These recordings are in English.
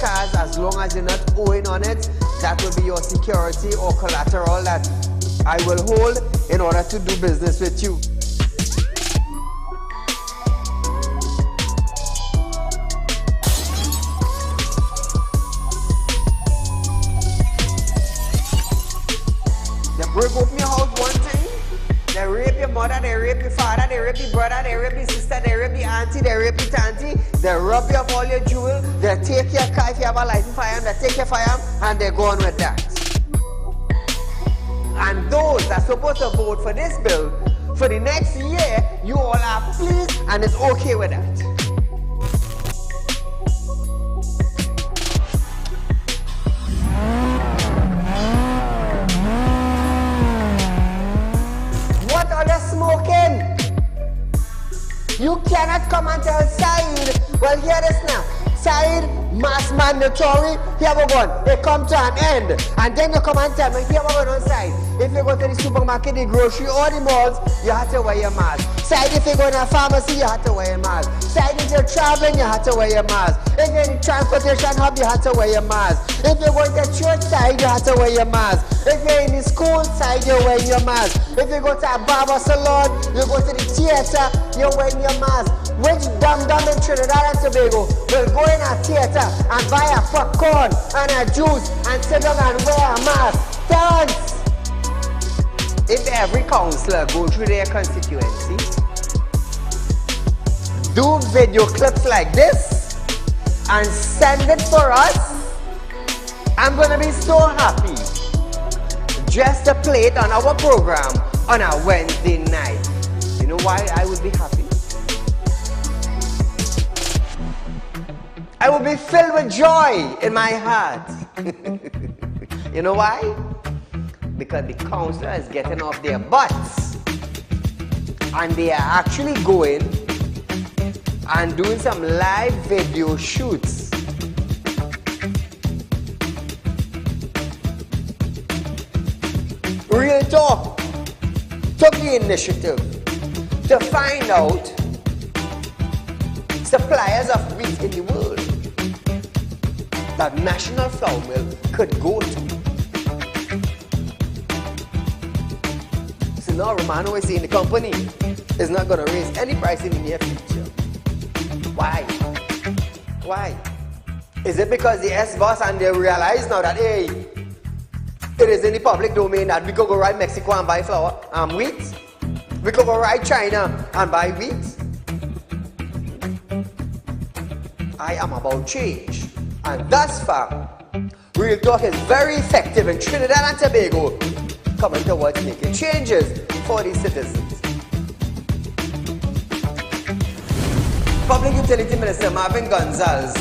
cars, as long as you're not owing on it, that will be your security or collateral that I will hold in order to do business with you. They break open your house one thing, they rape your mother, they rape your father, they rape your brother, they rape your sister, they rape your auntie, they rape your auntie, they rob you of all your jewels, they take your car if you have a license firearm, they take your firearm and they go on with that. And those that are supposed to vote for this bill, for the next year, you all are pleased and it's okay with that. What are they smoking? You cannot come and tell Saieed, well, hear this now. Saieed, mass mandatory, here we go. It come to an end. And then you come and tell me, here we go on Saieed. If you go to the supermarket, the grocery, or the malls, you have to wear your mask. Saieed, if you go to a pharmacy, you have to wear your mask. Saieed, if you're traveling, you have to wear your mask. If you're in the transportation hub, you have to wear your mask. If you're going to church, Saieed, you have to wear your mask. If you're in the school, Saieed, you're wearing your mask. If you go to a barber salon, you go to the theater, you're wearing your mask. Which dum-dum in Trinidad and Tobago will go in a theater and buy a popcorn and a juice and sit down and wear a mask? Thanks! If every councillor go through their constituency, do video clips like this and send it for us, I'm gonna be so happy just to play it on our program on a Wednesday night. You know why I would be happy? I will be filled with joy in my heart. You know why? Because the councillor is getting off their butts and they are actually going and doing some live video shoots. Real Talk took the initiative to find out suppliers of wheat in the world that National Flour Mill could go to. So now Romano is saying the company is not going to raise any price in the near future. Why? Why? Is it because the S-boss and they realize now that, hey, it is in the public domain that we could go right Mexico and buy flour and wheat? We could go right China and buy wheat? I am about change. And thus far, Real Talk is very effective in Trinidad and Tobago, coming towards making changes for the citizens. Public Utility Minister Marvin Gonzalez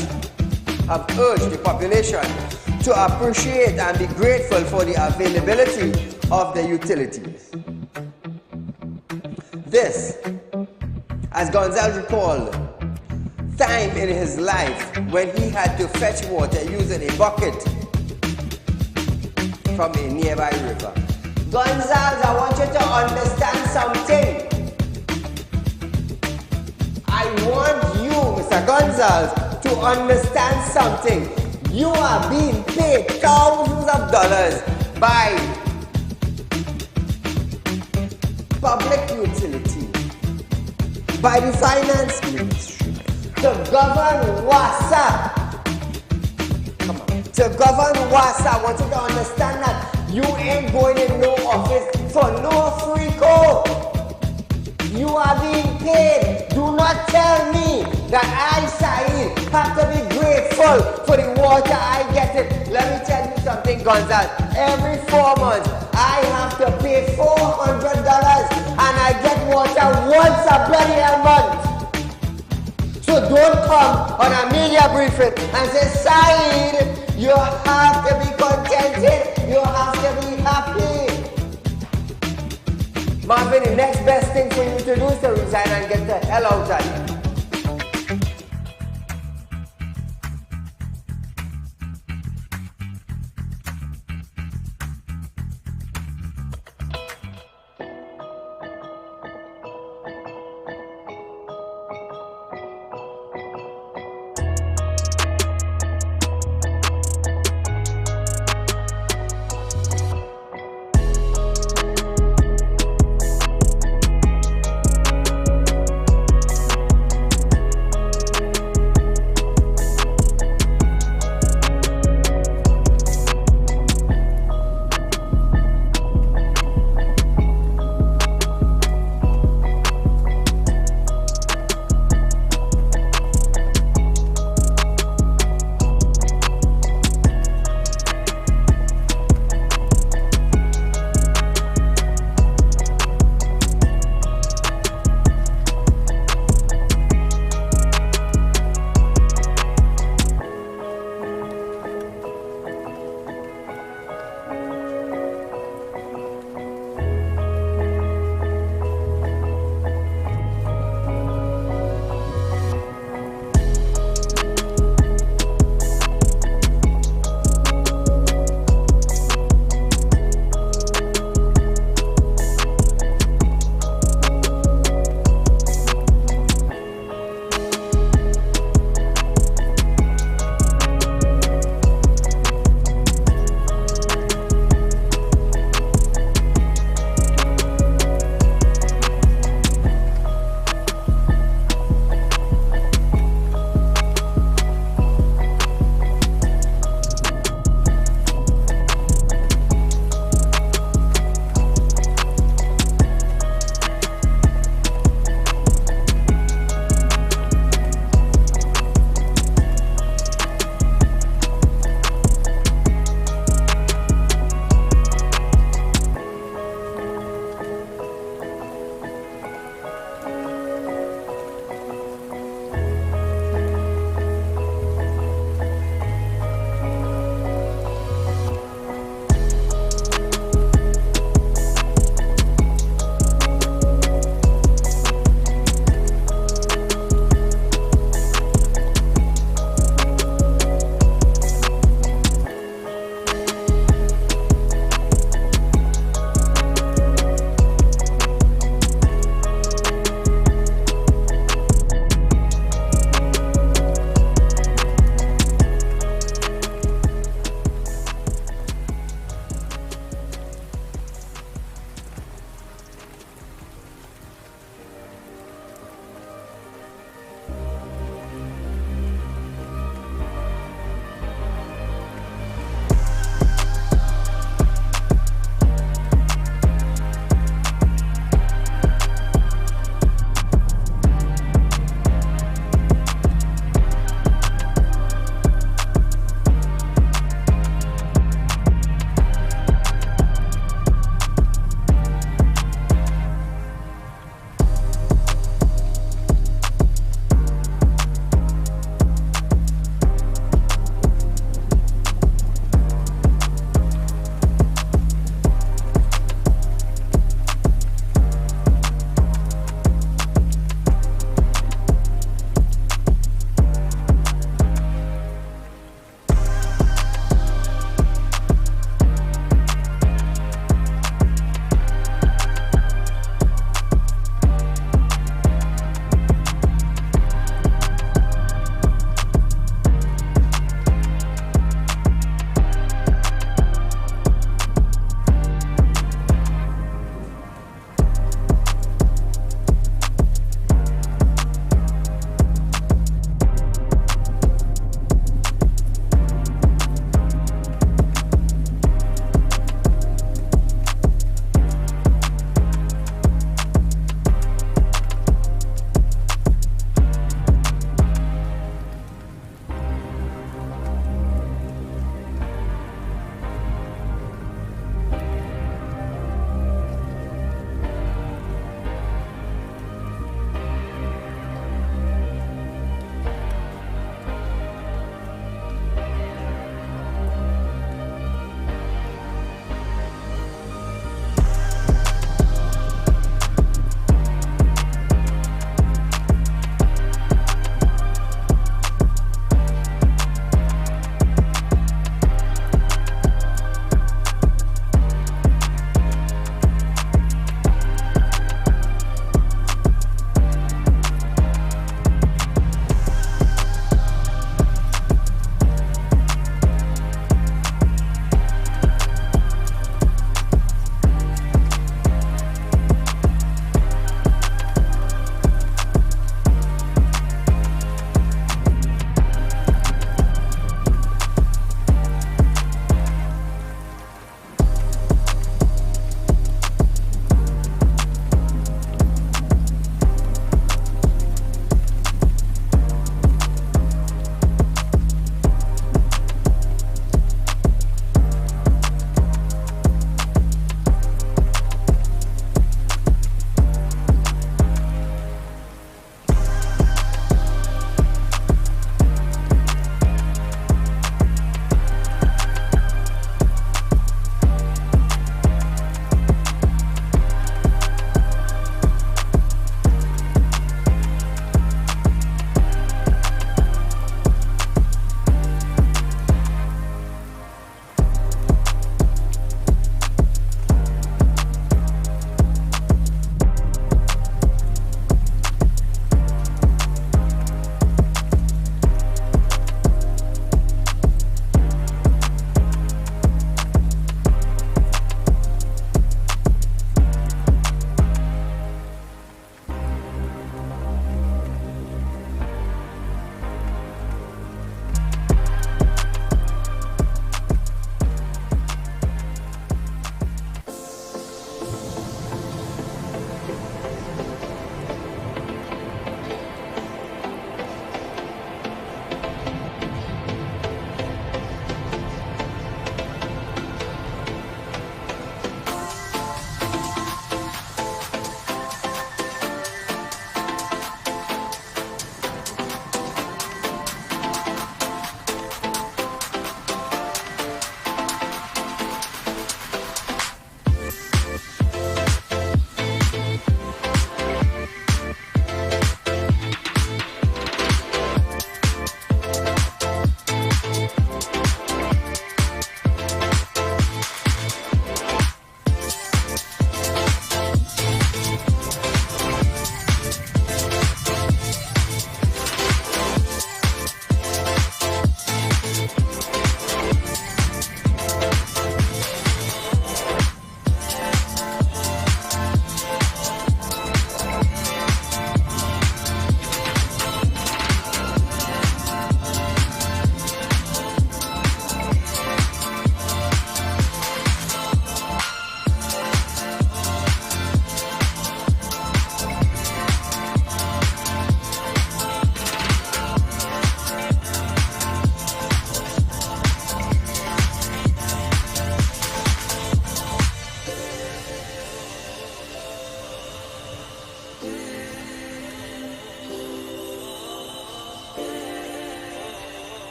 have urged the population to appreciate and be grateful for the availability of the utilities. This, as Gonzalez recalled, time in his life when he had to fetch water using a bucket from a nearby river. Gonzalez, I want you to understand something. I want you, Mr. Gonzalez, to understand something. You are being paid thousands of dollars by public utility, by the finance ministry, to govern WASA. Come on. To govern WASA, I want you to understand that you ain't going in no office for no free code. You are being paid. Do not tell me that I, Saieed, have to be grateful for the water I get it. Let me tell you something, Gonzalez. Every 4 months, I have to pay $400 and I get water once a bloody month. So don't come on a media briefing and say, Saieed, you have to be contented. You have to be happy. Marvin, the next best thing for you to do is to resign and get the hell out of here.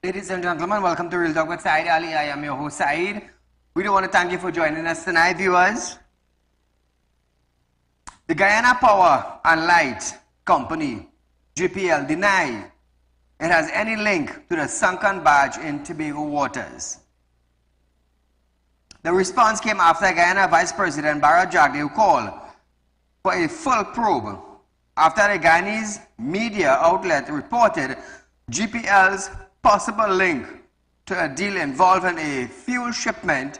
Ladies and gentlemen, welcome to Real Talk with Saieed Ali. I am your host, Saeed. We do want to thank you for joining us tonight, viewers. The Guyana Power and Light Company, GPL, deny it has any link to the sunken barge in Tobago waters. The response came after Guyana Vice President Barra Jagdeo called for a full probe after the Guyanese media outlet reported GPL's possible link to a deal involving a fuel shipment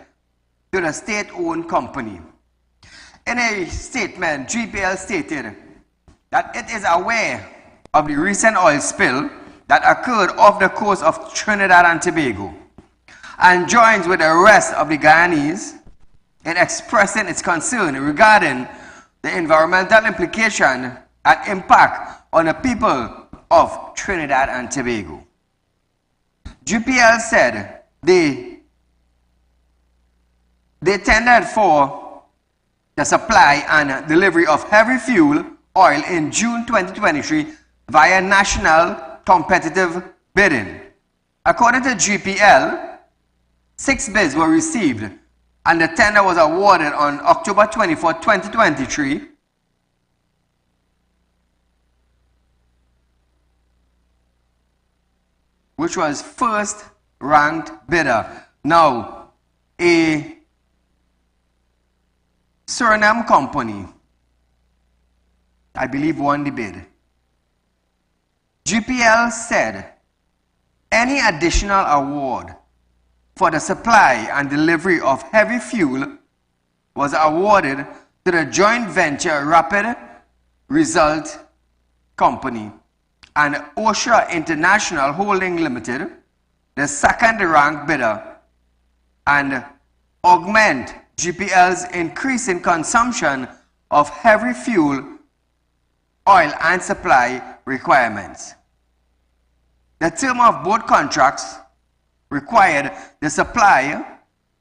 to the state-owned company. In a statement, GPL stated that it is aware of the recent oil spill that occurred off the coast of Trinidad and Tobago and joins with the rest of the Guyanese in expressing its concern regarding the environmental implication and impact on the people of Trinidad and Tobago. GPL said they tendered for the supply and delivery of heavy fuel oil in June 2023 via national competitive bidding. According to GPL, 6 bids were received and the tender was awarded on October 24, 2023. Which was first ranked bidder. Now, a Suriname company, I believe, won the bid. GPL said any additional award for the supply and delivery of heavy fuel was awarded to the joint venture Rapid Result Company and OSHA International Holding Limited, the second ranked bidder, and augment GPL's increase in consumption of heavy fuel, oil and supply requirements. The term of both contracts required the supplier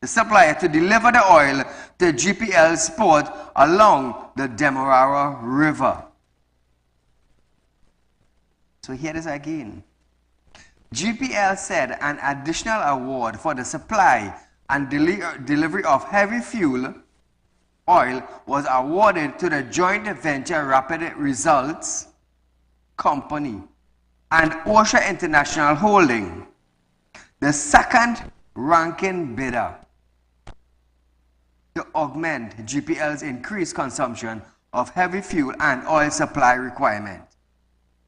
to deliver the oil to GPL's port along the Demerara River. So here it is again. GPL said an additional award for the supply and delivery of heavy fuel oil was awarded to the joint venture Rapid Results Company and OSHA International Holding, the second ranking bidder, to augment GPL's increased consumption of heavy fuel and oil supply requirement.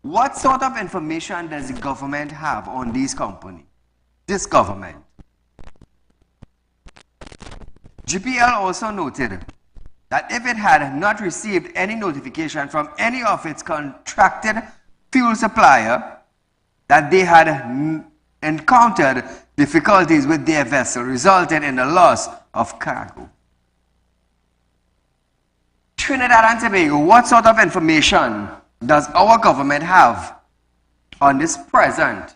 What sort of information does the government have on these companies? This government. GPL also noted that if it had not received any notification from any of its contracted fuel supplier that they had encountered difficulties with their vessel, resulting in the loss of cargo. Trinidad and Tobago, what sort of information does our government have on this present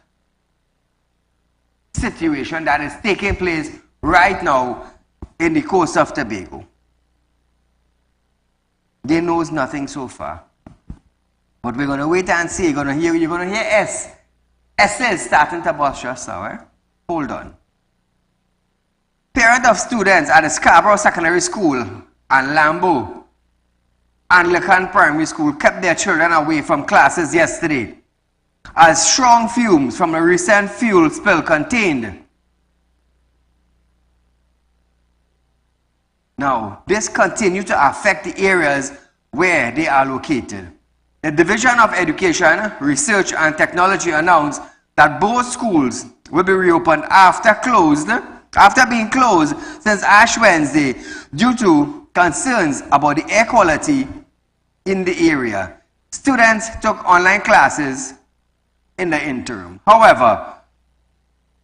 situation that is taking place right now in the coast of Tobago. They knows nothing so far. But we're going to wait and see. You're going to hear S. S is starting to bust just now. Eh? Hold on. Parents of students at the Scarborough Secondary School and Lambo Anglican Primary School kept their children away from classes yesterday as strong fumes from a recent fuel spill contained. Now, this continues to affect the areas where they are located. The Division of Education, Research and Technology announced that both schools will be reopened after being closed since Ash Wednesday due to concerns about the air quality in the area. Students took online classes in the interim. However,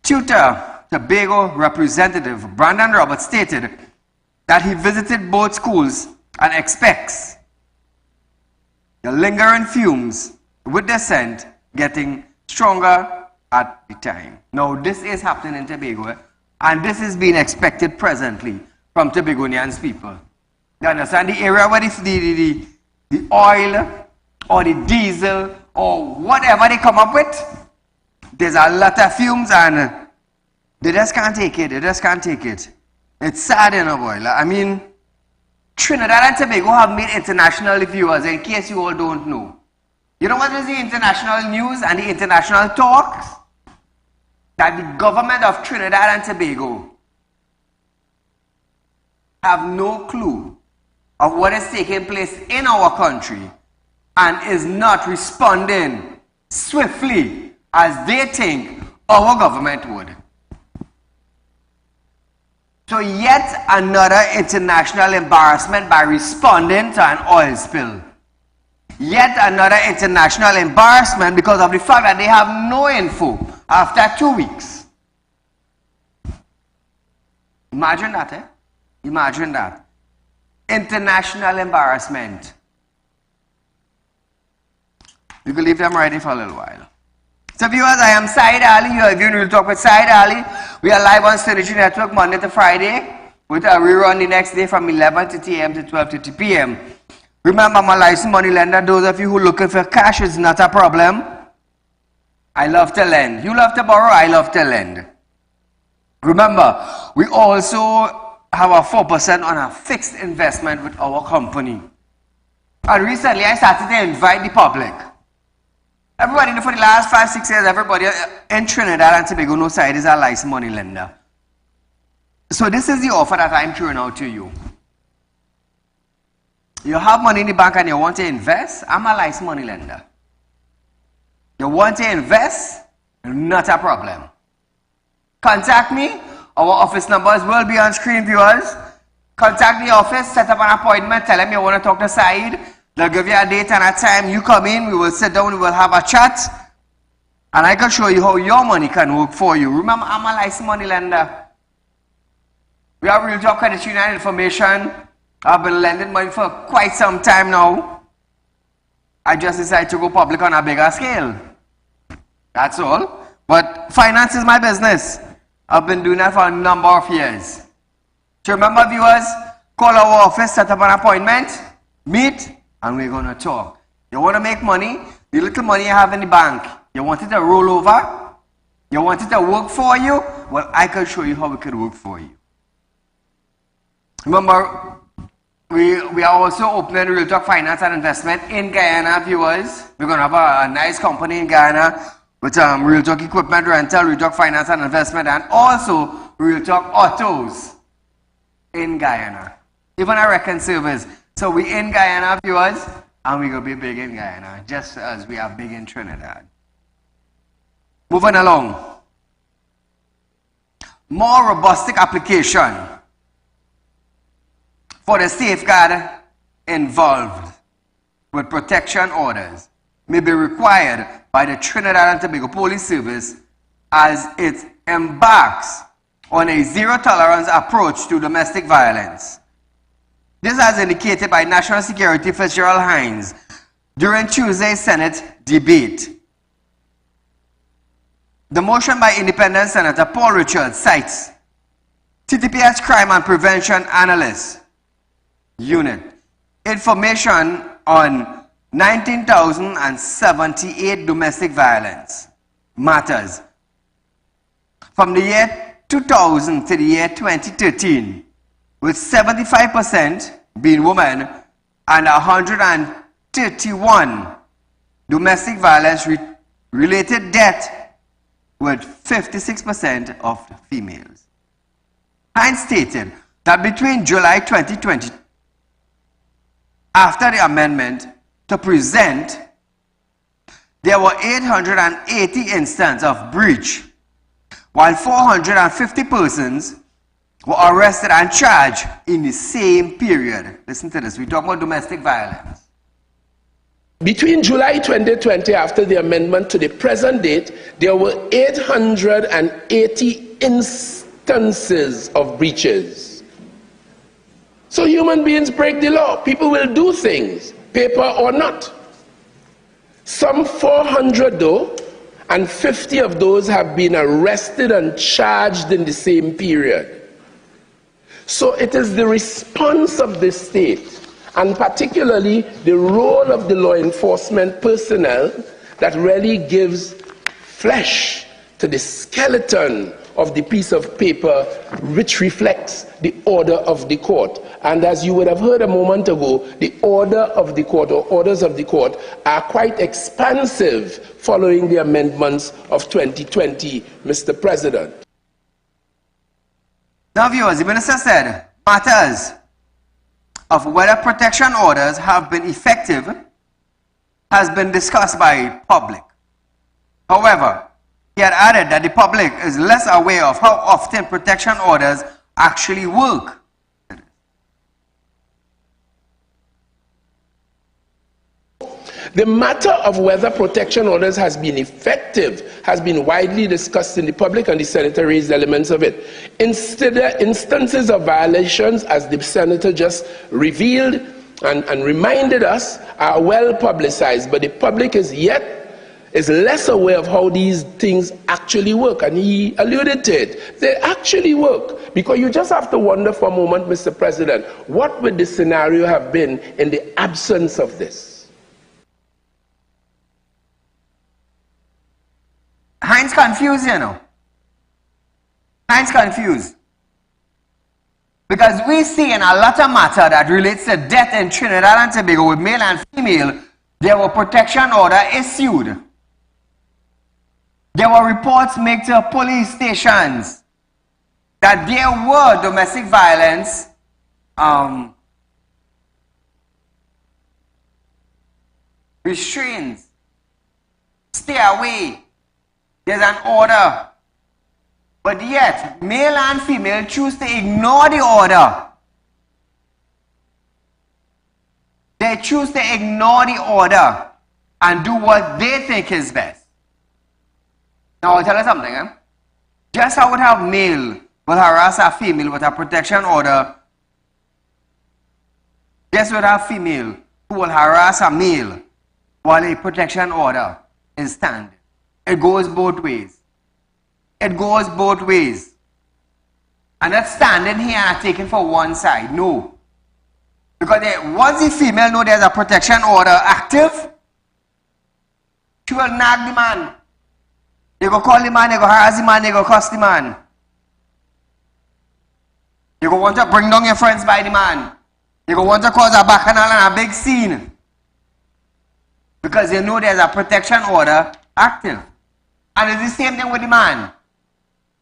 Tobago representative Brandon Roberts stated that he visited both schools and expects the lingering fumes with the scent getting stronger at the time. Now, this is happening in Tobago, and this is being expected presently from Tobagonians people. You understand? The area where the oil or the diesel or whatever they come up with, there's a lot of fumes and they just can't take it. They just can't take it. It's sad, you know, boy. I mean, Trinidad and Tobago have made international viewers, in case you all don't know. You know what is the international news and the international talks? That the government of Trinidad and Tobago have no clue of what is taking place in our country and is not responding swiftly as they think our government would. So yet another international embarrassment by responding to an oil spill. Yet another international embarrassment because of the fact that they have no info after 2 weeks. Imagine that, eh? Imagine that. International embarrassment. You can leave them ready for a little while. So viewers, I am Saieed Ali. You are viewing Real Talk with Saieed Ali. We are live on Synergy Network Monday to Friday with a rerun the next day from 11:30 a.m. to 12:30 p.m. Remember, I'm a licensed money lender. Those of you who are looking for cash is not a problem. I love to lend. You love to borrow, I love to lend. Remember, we also have a 4% on a fixed investment with our company. And recently, I started to invite the public. Everybody, for the last 5-6 years, everybody in Trinidad and Tobago knows Saieed is a licensed money lender. So this is the offer that I'm throwing out to you. You have money in the bank and you want to invest, I'm a licensed money lender. You want to invest, not a problem. Contact me. Our office numbers will be on screen, viewers. Contact the office, set up an appointment, tell them you want to talk to Saieed. They'll give you a date and a time. You come in, we will sit down, we will have a chat. And I can show you how your money can work for you. Remember, I'm a licensed money lender. We have Real Talk Credit Union information. I've been lending money for quite some time now. I just decided to go public on a bigger scale. That's all. But finance is my business. I've been doing that for a number of years. So remember, viewers, call our office, set up an appointment, meet, and we're going to talk. You want to make money, the little money you have in the bank, you want it to roll over, you want it to work for you, well, I can show you how it could work for you. Remember, we are also opening Real Talk Finance and Investment in Guyana, viewers. We're going to have a nice company in Guyana with Real Talk Equipment Rental, Real Talk Finance and Investment, and also Real Talk Autos in Guyana. Even a wrecking service. So we in Guyana, viewers, and we're going to be big in Guyana, just as we are big in Trinidad. Moving along. More robust application for the safeguard involved with protection orders may be required by the Trinidad and Tobago Police Service as it embarks on a zero-tolerance approach to domestic violence. This as indicated by National Security Fitzgerald Hines during Tuesday's Senate debate. The motion by Independent Senator Paul Richards cites TTPS Crime and Prevention Analyst Unit information on 19,078 domestic violence matters from the year 2000 to the year 2013, with 75% being women and 131 domestic violence related deaths, with 56% of females. Hines stated that between July 2020, after the amendment to present, there were 880 instances of breach, while 450 persons were arrested and charged in the same period. Listen to this, we're talking about domestic violence. Between July 2020, after the amendment, to the present date, there were 880 instances of breaches. So human beings break the law. People will do things, paper or not. Some 400 though, and 50 of those have been arrested and charged in the same period. So it is the response of the state, and particularly the role of the law enforcement personnel, that really gives flesh to the skeleton of the piece of paper which reflects the order of the court. And as you would have heard a moment ago, the order of the court, or orders of the court, are quite expansive following the amendments of 2020, Mr. President. Now viewers, the minister said matters of whether protection orders have been effective has been discussed by public. However, he had added that the public is less aware of how often protection orders actually work. The matter of whether protection orders has been effective has been widely discussed in the public, and the senator raised elements of it. Instances of violations, as the senator just revealed and reminded us, are well publicized, but the public is less aware of how these things actually work, and he alluded to it. They actually work, because you just have to wonder for a moment, Mr. President, what would the scenario have been in the absence of this? Hines confused, you know. Hines confused. Because we see in a lot of matter that relates to death in Trinidad and Tobago with male and female, there were protection order issued. There were reports made to police stations that there were domestic violence restraints. Stay away. There's an order. But yet, male and female choose to ignore the order. They choose to ignore the order and do what they think is best. Now I'll tell you something. Just how would have male will harass a female with a protection order, just would have female who will harass a male while a protection order is standing. It goes both ways. It goes both ways. And not standing here and taking for one side. No. Because once the female knows there's a protection order active, she will nag the man. You go call the man, you go harass the man, you go cuss the man. You go want to bring down your friends by the man. You go want to cause a bacchanal and a big scene. Because you know there's a protection order active. And it's the same thing with the man.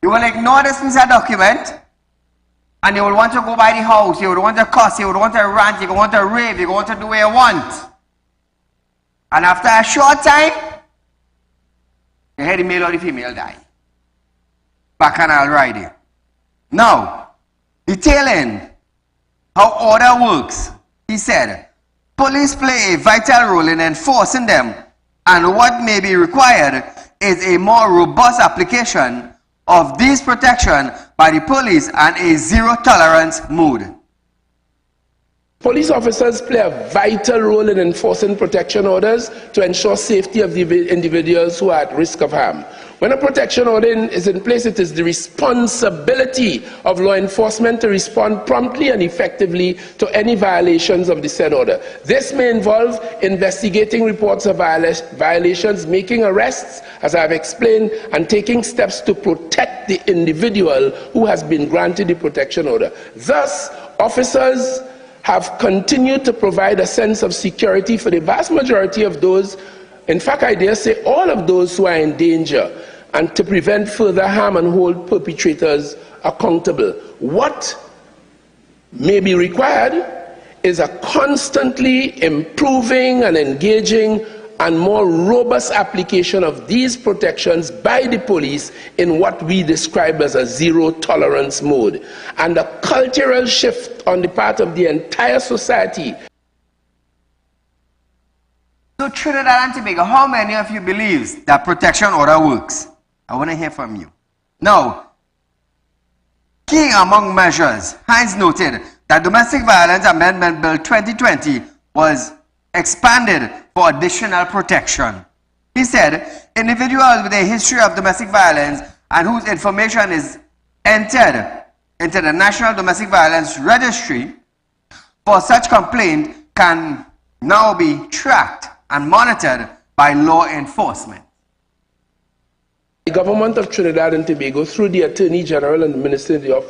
You will ignore this piece of document, and you will want to go by the house, you would want to cuss, you would want to rant, you would want to rave, you would want to do what you want. And after a short time, you hear the male or the female die. Bacchanal riding. Now, detailing how order works, he said, police play a vital role in enforcing them, and what may be required is a more robust application of these protection by the police and a zero-tolerance mode. Police officers play a vital role in enforcing protection orders to ensure safety of the individuals who are at risk of harm. When a protection order is in place, it is the responsibility of law enforcement to respond promptly and effectively to any violations of the said order. This may involve investigating reports of violations, making arrests, as I have explained, and taking steps to protect the individual who has been granted the protection order. Thus, officers have continued to provide a sense of security for the vast majority of those, in fact, I dare say all of those who are in danger, and to prevent further harm and hold perpetrators accountable. What may be required is a constantly improving and engaging and more robust application of these protections by the police in what we describe as a zero-tolerance mode, and a cultural shift on the part of the entire society. So Trinidad and Tobago, how many of you believes that protection order works? I want to hear from you. Now, key among measures, Hines noted that Domestic Violence Amendment Bill 2020 was expanded for additional protection. He said, individuals with a history of domestic violence and whose information is entered into the National Domestic Violence Registry for such complaint can now be tracked and monitored by law enforcement. The government of Trinidad and Tobago, through the Attorney General and the Ministry of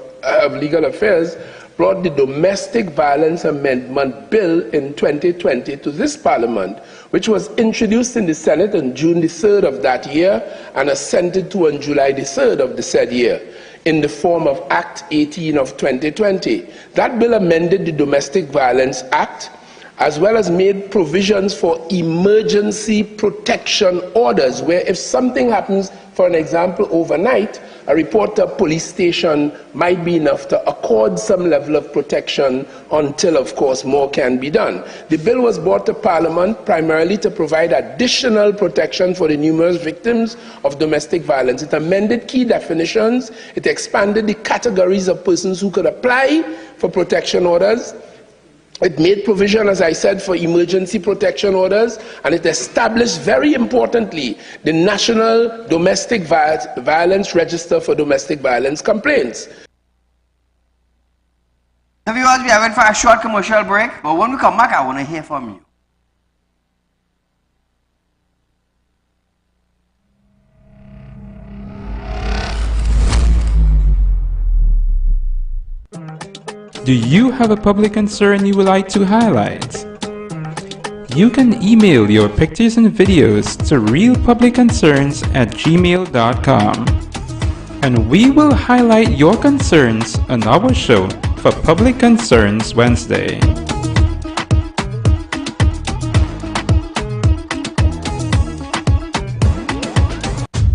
Legal Affairs, brought the Domestic Violence Amendment Bill in 2020 to this Parliament, which was introduced in the Senate on June the 3rd of that year and assented to on July the 3rd of the said year, in the form of Act 18 of 2020. That bill amended the Domestic Violence Act, as well as made provisions for emergency protection orders, where if something happens, for an example, overnight, a report to a police station might be enough to accord some level of protection until, of course, more can be done. The bill was brought to Parliament primarily to provide additional protection for the numerous victims of domestic violence. It amended key definitions, it expanded the categories of persons who could apply for protection orders. It made provision, as I said, for emergency protection orders, and it established, very importantly, the National Domestic Violence Register for domestic violence complaints. Viewers, we are waiting for a short commercial break, but when we come back, I want to hear from you. Do you have a public concern you would like to highlight? You can email your pictures and videos to realpublicconcerns@gmail.com, and we will highlight your concerns on our show for Public Concerns Wednesday.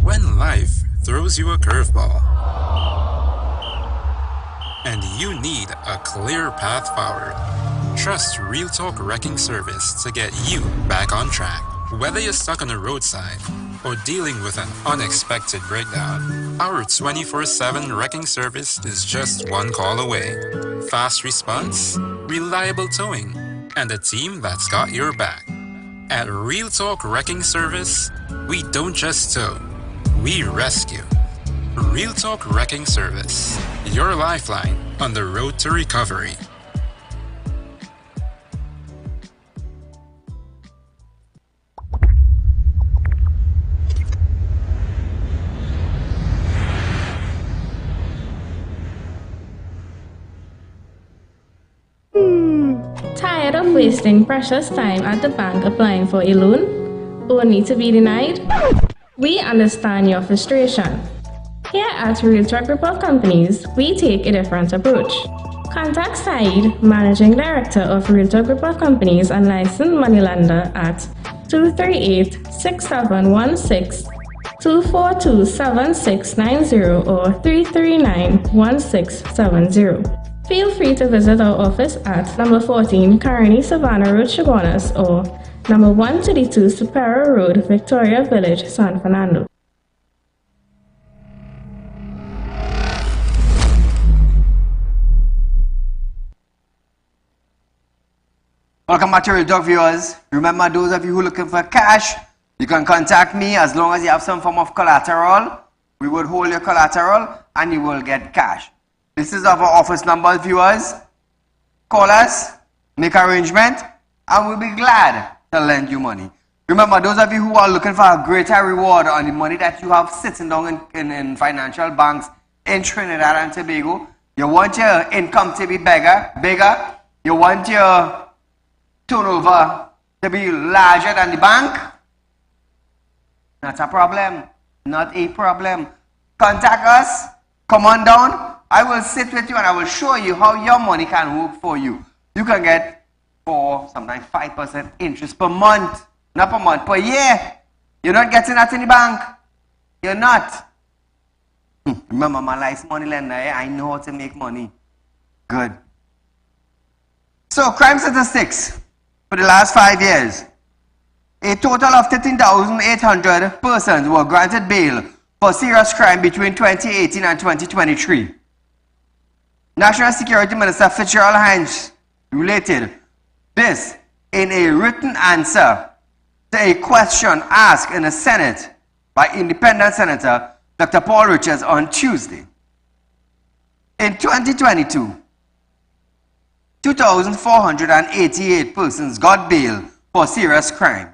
When life throws you a curveball, and you need a clear path forward, trust Real Talk Wrecking Service to get you back on track. Whether you're stuck on the roadside or dealing with an unexpected breakdown, our 24/7 wrecking service is just one call away. Fast response, reliable towing, and a team that's got your back. At Real Talk Wrecking Service, we don't just tow, we rescue. Real Talk Wrecking Service, your lifeline on the road to recovery. Tired of wasting precious time at the bank applying for a loan, only to be denied? We understand your frustration. Here at Real Talk Report Companies, we take a different approach. Contact Saieed, Managing Director of Real Talk Report Companies and licensed moneylender at 238-6716, 242-7690 or 339-1670. Feel free to visit our office at number 14 Carney Savannah Road, Chaguanas, or number 132 Superior Road, Victoria Village, San Fernando. Welcome back to Real Talk, viewers. Remember, those of you who are looking for cash You can contact me as long as you have some form of collateral. We would hold your collateral and you will get cash. This is our office number, viewers. Call us, make arrangement, and we'll be glad to lend you money. Remember, those of you who are looking for a greater reward on the money that you have sitting down in financial banks in Trinidad and Tobago, you want your income to be bigger, you want your turnover to be larger than the bank, not a problem. Not a problem. Contact us. Come on down. I will sit with you and I will show you how your money can work for you. You can get 4, sometimes 5% interest per month. Not per month, per year. You're not getting that in the bank. You're not. Remember, my life's money lender. I know how to make money. Good. So, crime statistics for the last 5 years. A total of 13,800 persons were granted bail for serious crime between 2018 and 2023. National Security Minister Fitzgerald Hinds related this in a written answer to a question asked in the Senate by independent Senator Dr. Paul Richards on Tuesday. In 2022, 2,488 persons got bail for serious crime,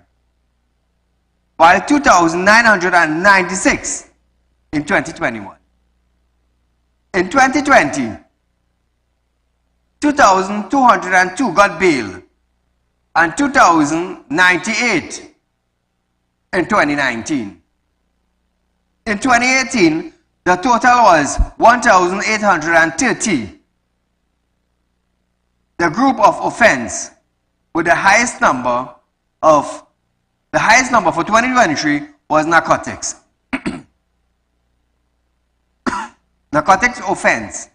while 2,996 in 2021. In 2020, 2,202 got bail and 2,098 in 2019. In 2018, the total was 1,830. The group of offense with the highest number for 2023 was narcotics. Narcotics offense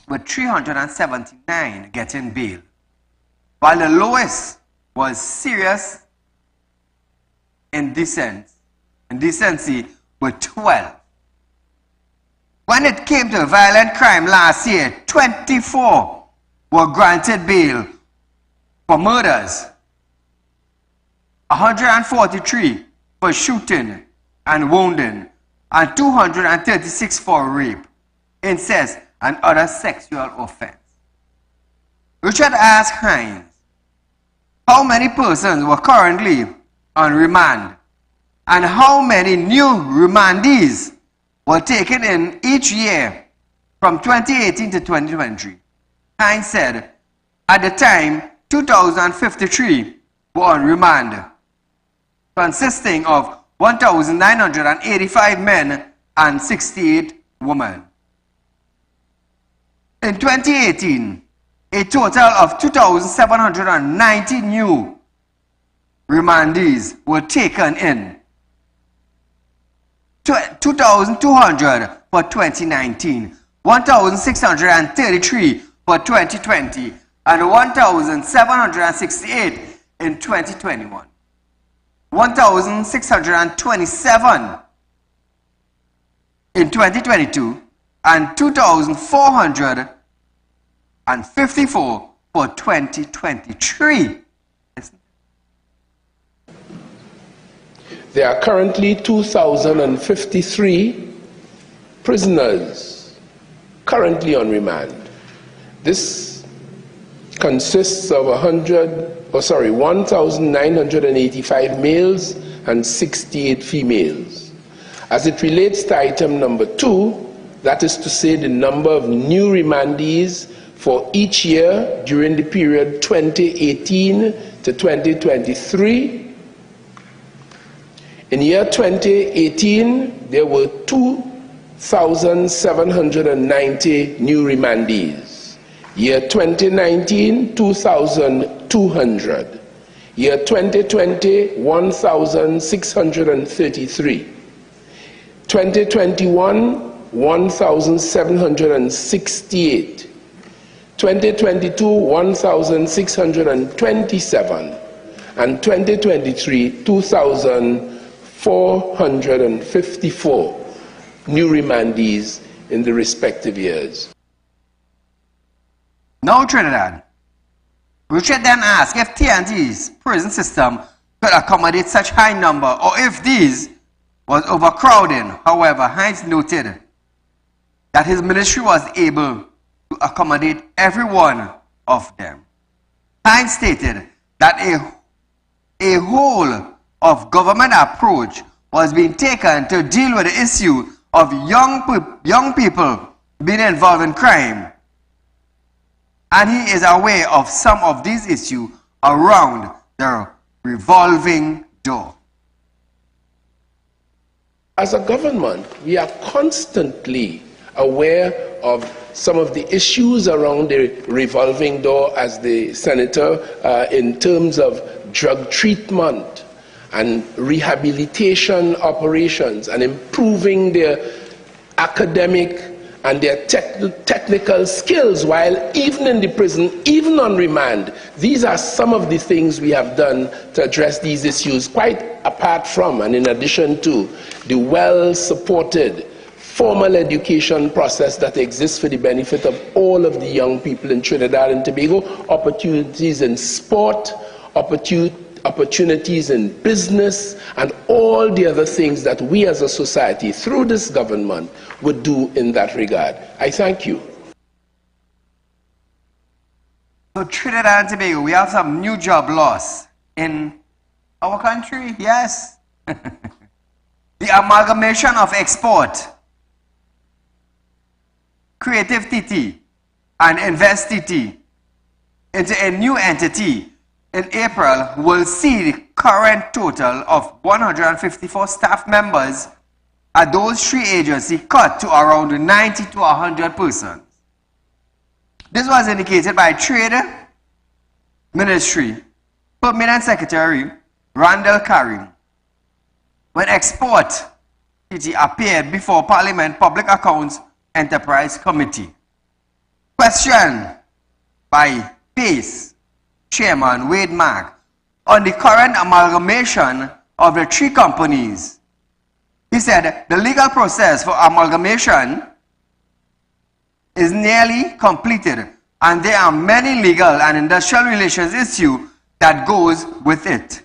with 379 getting bail, while the lowest was serious indecency with 12. When it came to violent crime last year, 24 were granted bail for murders, 143 for shooting and wounding, and 236 for rape, incest, and other sexual offense. Richard asked Hinds how many persons were currently on remand and how many new remandees were taken in each year from 2018 to 2023. Hinds said, at the time, 2,053 were on remand, consisting of 1,985 men and 68 women. In 2018, a total of 2,790 new remandees were taken in, 2,200 for 2019, 1,633 for 2020, and 1,768 in 2021. 1,627 in 2022 and 2,454 for 2023. There are currently 2,053 prisoners currently on remand. This consists of 1,985 males and 68 females. As it relates to item number 2, that is to say the number of new remandees for each year during the period 2018 to 2023. In year 2018, there were 2,790 new remandees. Year 2019, 2,200. Year 2020, 1,633. 2021, 1,768. 2022, 1,627. And 2023, 2,454 new remandees in the respective years. Now Trinidad. Richard then asked if TNT's prison system could accommodate such high number or if these was overcrowding. However, Hines noted that his ministry was able to accommodate every one of them. Hines stated that a whole of government approach was being taken to deal with the issue of young people being involved in crime. And he is aware of some of these issues around the revolving door. As a government, we are constantly aware of some of the issues around the revolving door, as the senator, in terms of drug treatment and rehabilitation operations and improving their academic and their technical skills while even in the prison, even on remand. These are some of the things we have done to address these issues, quite apart from and in addition to the well-supported formal education process that exists for the benefit of all of the young people in Trinidad and Tobago, opportunities in sport, opportunities in business, and all the other things that we as a society, through this government, would do in that regard. I thank you. So Trinidad and Tobago, we have some new job loss in our country, yes. The amalgamation of export, Creative TT, and Invest TT into a new entity in April will see the current total of 154 staff members at those three agencies cut to around 90 to 100 persons. This was indicated by Trade Ministry Permanent Secretary Randall Carey when Export TT appeared before Parliament Public Accounts Enterprise Committee. Question by PACE Chairman Wade Mack on the current amalgamation of the three companies. He said the legal process for amalgamation is nearly completed and there are many legal and industrial relations issues that goes with it.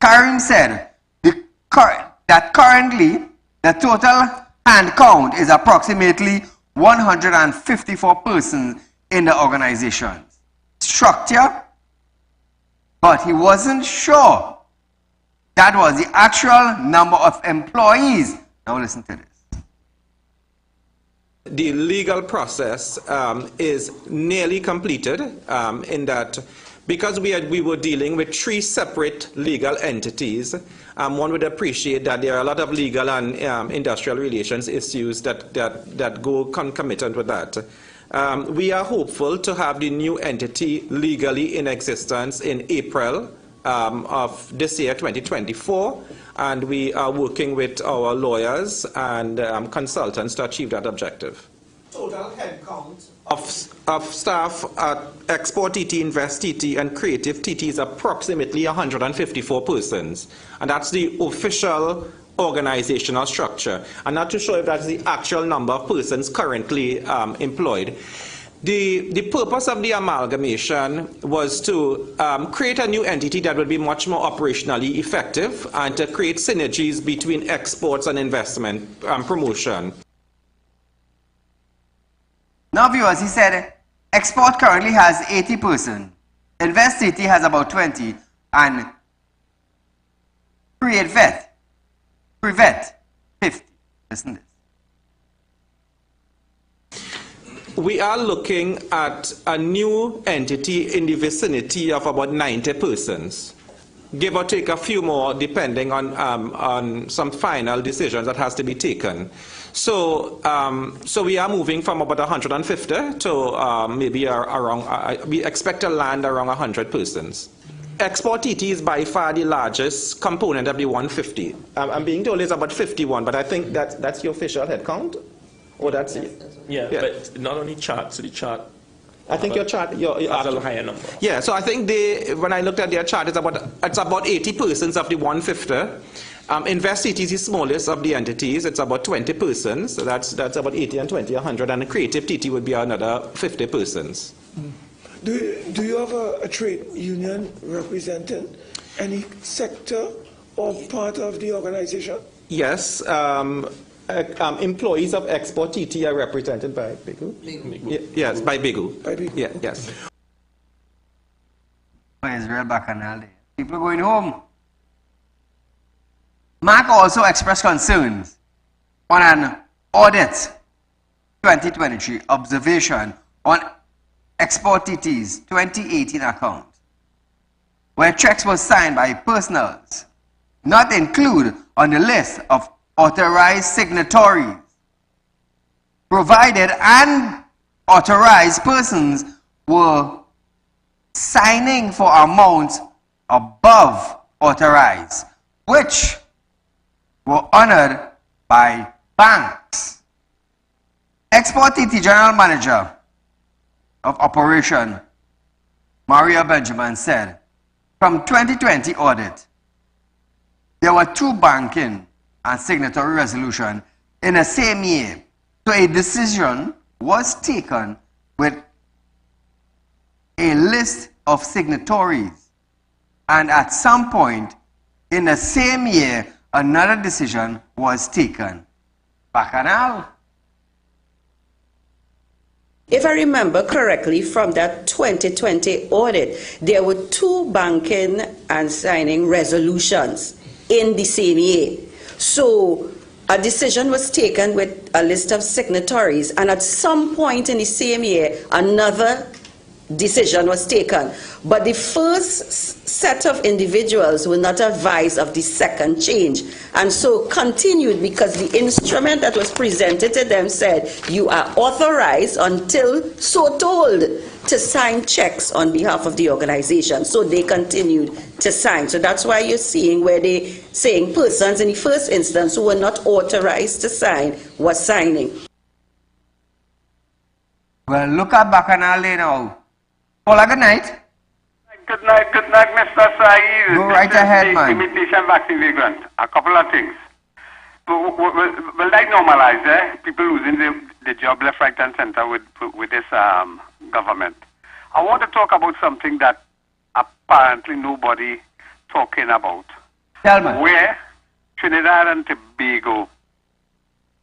Karim said that currently the total hand count is approximately 154 persons in the organization structure, but he wasn't sure that was the actual number of employees. Now listen to this. The legal process is nearly completed in that because we were dealing with three separate legal entities, one would appreciate that there are a lot of legal and industrial relations issues that go concomitant with that. We are hopeful to have the new entity legally in existence in April of this year, 2024, and we are working with our lawyers and consultants to achieve that objective. Total headcount of staff at Export TT, Invest TT, and Creative TT is approximately 154 persons, and that's the official organizational structure. And not too sure if that's the actual number of persons currently employed. The purpose of the amalgamation was to create a new entity that would be much more operationally effective and to create synergies between exports and investment promotion. Now viewers, he said Export currently has 80 persons, Invest TT has about 20, and Privet 50. Listen to this. We are looking at a new entity in the vicinity of about 90 persons, give or take a few more depending on some final decisions that has to be taken. So, so we are moving from about 150 to maybe around, we expect to land around 100 persons. Export TT is by far the largest component of the 150. I'm being told it's about 51, but I think that's your official head count? Or that's it? Yeah, but not only chart, so the chart. I think your chart, your has a higher number. Yeah, so I think when I looked at their chart, it's about 80 persons of the 150. Invest TT is the smallest of the entities. It's about 20 persons. So that's about 80 and 20, 100. And the Creative TT would be another 50 persons. Do you have a trade union representing any sector or part of the organization? Yes, employees of Export TT are represented by Bigu. Yes, by Bigu. By Bigu. Yeah, yes. Israel Bacchanal Day. People going home. Mark also expressed concerns on an audit 2023 observation on Export TT's 2018 account, where checks were signed by personals not included on the list of authorized signatories, provided and authorized persons were signing for amounts above authorized, which were honored by banks. Export TT General Manager of Operation, Maria Benjamin, said, from 2020 audit, there were 2 banking and signatory resolutions in the same year. So a decision was taken with a list of signatories. And at some point in the same year, another decision was taken. Bacchanal. If I remember correctly, from that 2020 audit, there were 2 banking and signing resolutions in the same year. So a decision was taken with a list of signatories, and at some point in the same year, another decision was taken. But the first set of individuals were not advised of the second change, and so continued because the instrument that was presented to them said you are authorized until so told to sign checks on behalf of the organization. So they continued to sign. So that's why you're seeing where they saying persons in the first instance who were not authorized to sign was signing. Well, look at Bacchanal Day now. Paula, good night. Good night, Mr. Saieed. Go right ahead, man. Imitation vaccine vagrant. A couple of things. Will that normalize people losing the job left, right, and center with this government? I want to talk about something that apparently nobody talking about. Tell me. Where Trinidad and Tobago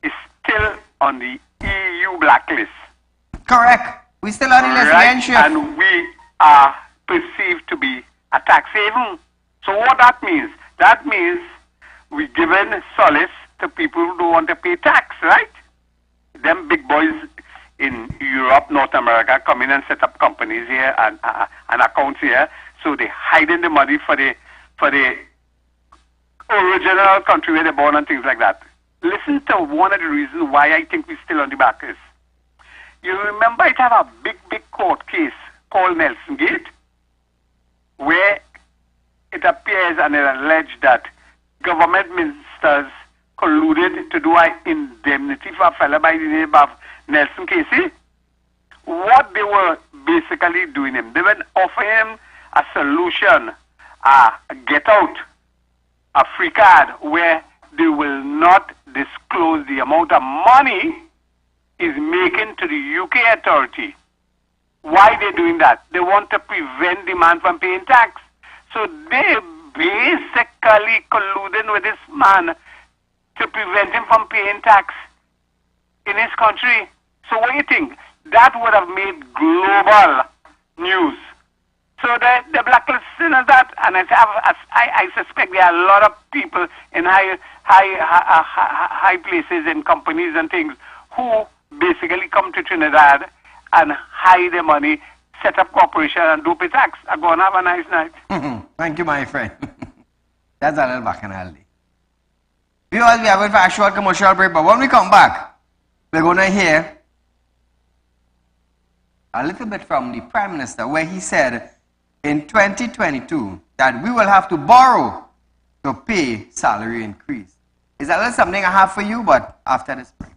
is still on the EU blacklist. Correct. We still are in the Right, and we are perceived to be a tax haven. So what that means? That means we're giving solace to people who don't want to pay tax, right? Them big boys in Europe, North America, come in and set up companies here and accounts here, so they hiding the money for the original country where they're born and things like that. Listen to one of the reasons why I think we're still on the back list. You remember it had a big court case called Nelson Gate, where it appears and it alleged that government ministers colluded to do an indemnity for a fellow by the name of Nelson Casey. What they were basically doing him, they were offering him a solution, a get out, a free card, where they will not disclose the amount of money is making to the UK authority. Why they doing that? They want to prevent the man from paying tax. So they basically colluding with this man to prevent him from paying tax in his country. So what do you think? That would have made global news. So the blacklisting of that, and I suspect there are a lot of people in high places in companies and things who basically come to Trinidad and hide their money, set up corporation and do pay tax. I'm going to have a nice night. Thank you, my friend. That's a little Bacchanal Day. Viewers, we are going for a short commercial break, but when we come back, we're going to hear a little bit from the Prime Minister, where he said in 2022 that we will have to borrow to pay salary increase. Is that a little something I have for you, but after this break.